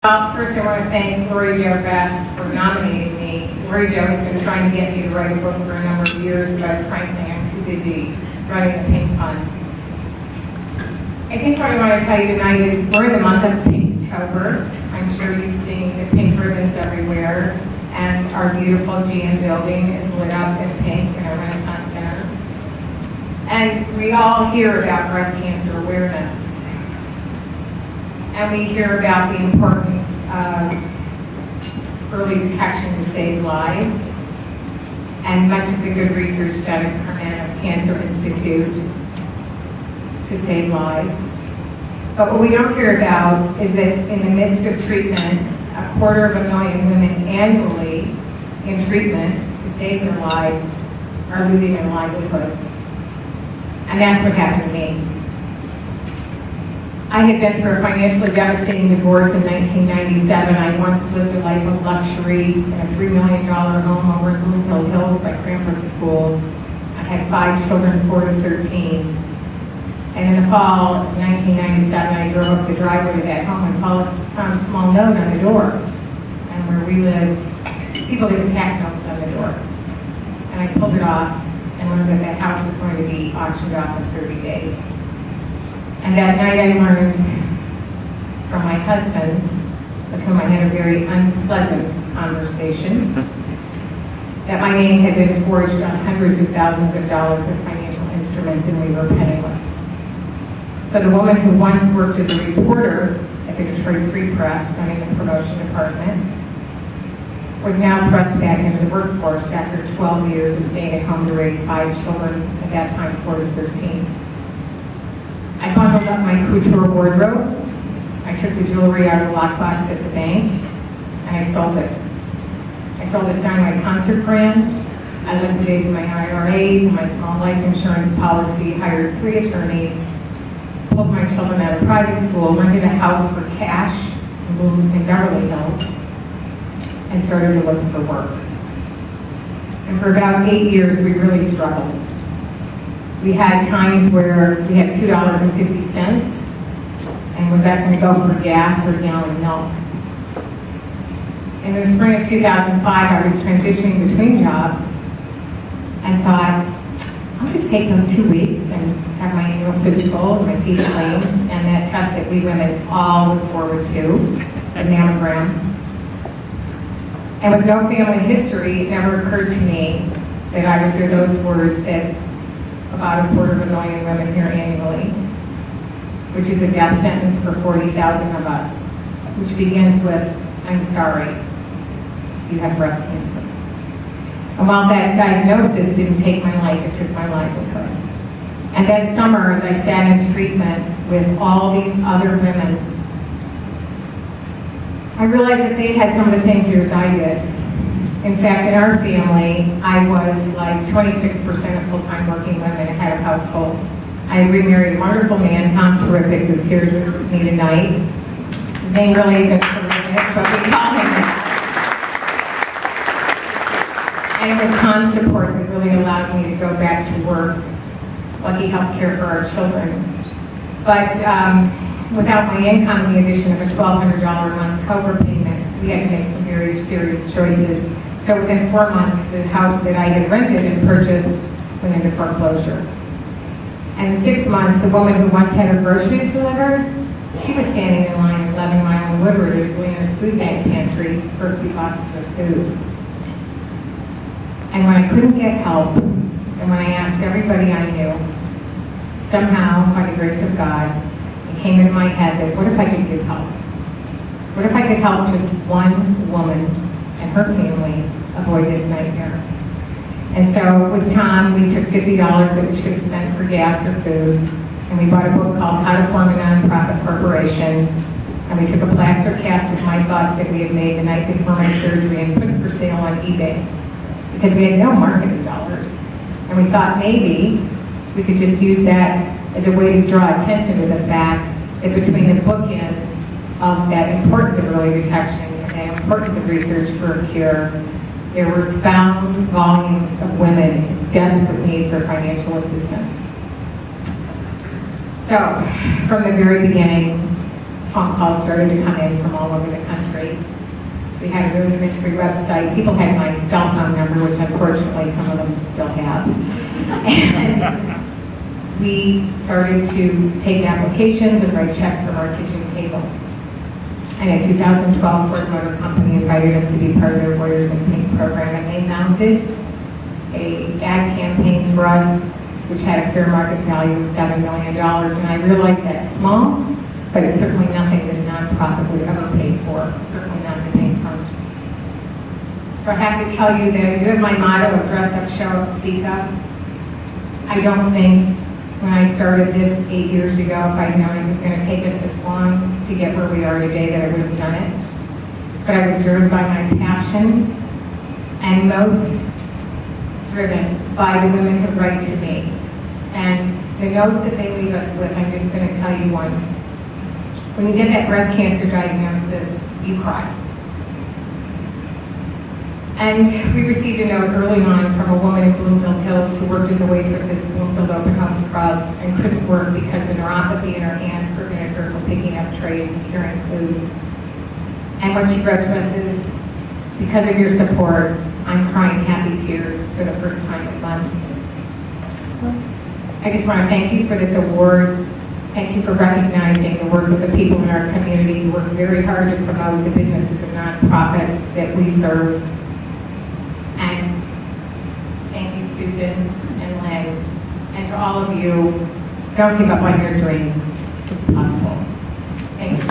Well, first I want to thank Lori Jo Best for nominating me. Lori Jo has been trying to get me to write a book for a number of years, but frankly I'm too busy running the Pink Fund. I think what I want to tell you tonight is we're in the month of Pinktober. I'm sure you've seen the pink ribbons everywhere, and our beautiful GM building is lit up in pink in our Renaissance Center. And we all hear about breast cancer awareness. And we hear about the importance of early detection to save lives, and much of the good research done at Carnanas Cancer Institute to save lives. But what we don't hear about is that in the midst of treatment, 250,000 women annually in treatment to save their lives are losing their livelihoods. And that's what happened to me. I had been through a financially devastating divorce in 1997. I once lived a life of luxury in a $3 million home over in Blue Hill Hills by Cranbrook Schools. I had 5 children, 4 to 13. And in the fall of 1997, I drove up the driveway to that home and found a small note on the door. And where we lived, people didn't tack notes on the door. And I pulled it off and learned that that house was going to be auctioned off in 30 days. And that night I learned from my husband, with whom I had a very unpleasant conversation, that my name had been forged on hundreds of thousands of dollars of financial instruments and we were penniless. So the woman who once worked as a reporter at the Detroit Free Press running the promotion department was now thrust back into the workforce after 12 years of staying at home to raise 5 children, at that time 4 to 13. I bundled up my couture wardrobe. I took the jewelry out of the lockbox at the bank, and I sold it. I sold a Steinway concert brand. I liquidated my IRAs and my small life insurance policy, hired 3 attorneys, pulled my children out of private school, rented a house for cash in Beverly Hills, and started to look for work. And for about 8 years, we really struggled. We had times where we had $2.50, and was that going to go for gas or a gallon of milk? In the spring of 2005, I was transitioning between jobs and thought, I'll just take those 2 weeks and have my annual physical and my teeth cleaned, and that test that we women all look forward to, a mammogram. And with no family history, it never occurred to me that I would hear those words that about 250,000 women here annually, which is a death sentence for 40,000 of us, which begins with, I'm sorry, you have breast cancer. And while that diagnosis didn't take my life, it took my livelihood. And that summer, as I sat in treatment with all these other women, I realized that they had some of the same fears I did. In fact, in our family, I was like 26% of full-time working women and had a household. I remarried a wonderful man, Tom Terrific, who's here with me tonight. His name really isn't Terrific, but we call him that. And it was Tom's support that really allowed me to go back to work while he helped care for our children. But without my income and the addition of a $1,200 a month COBRA payment, we had to make some very serious choices. So within 4 months, the house that I had rented and purchased went into foreclosure. And in 6 months, the woman who once had her groceries delivered, she was standing in line at 11 Mile and Woodward at Glena's food bank pantry for a few boxes of food. And when I couldn't get help, and when I asked everybody I knew, somehow, by the grace of God, it came into my head that what if I could give help? What if I could help just one woman and her family avoid this nightmare? And so with Tom, we took $50 that we should have spent for gas or food, and we bought a book called How to Form a Nonprofit Corporation, and we took a plaster cast of my bust that we had made the night before my surgery and put it for sale on eBay, because we had no marketing dollars. And we thought maybe we could just use that as a way to draw attention to the fact that between the bookends of that importance of early detection and the importance of research for a cure, there were bound volumes of women in desperate need for financial assistance. So, from the very beginning, phone calls started to come in from all over the country. We had a rudimentary website. People had my cell phone number, which unfortunately some of them still have. And we started to take applications and write checks from our kitchen table. And in 2012, Ford Motor Company invited us to be part of their Warriors in Pink program, and they mounted an ad campaign for us, which had a fair market value of $7 million. And I realized that's small, but it's certainly nothing that a nonprofit would ever pay for, certainly not the main fund. So I have to tell you that I do have my motto of dress up, show up, speak up. I don't think when I started this 8 years ago, if I'd known it was going to take us this long to get where we are today, that I would have done it. But I was driven by my passion, and most driven by the women who write to me. And the notes that they leave us with, I'm just going to tell you one. When you get that breast cancer diagnosis, you cry. And we received a note early on from a woman in Bloomfield Hills who worked as a waitress at Bloomfield Open House Club and couldn't work because the neuropathy in her hands prevented her from picking up trays and carrying food. And what she wrote to us is, because of your support, I'm crying happy tears for the first time in months. I just want to thank you for this award. Thank you for recognizing the work of the people in our community who work very hard to promote the businesses and nonprofits that we serve. And thank you, Susan and Lynn. And to all of you, don't give up on your dream. It's possible. Thank you.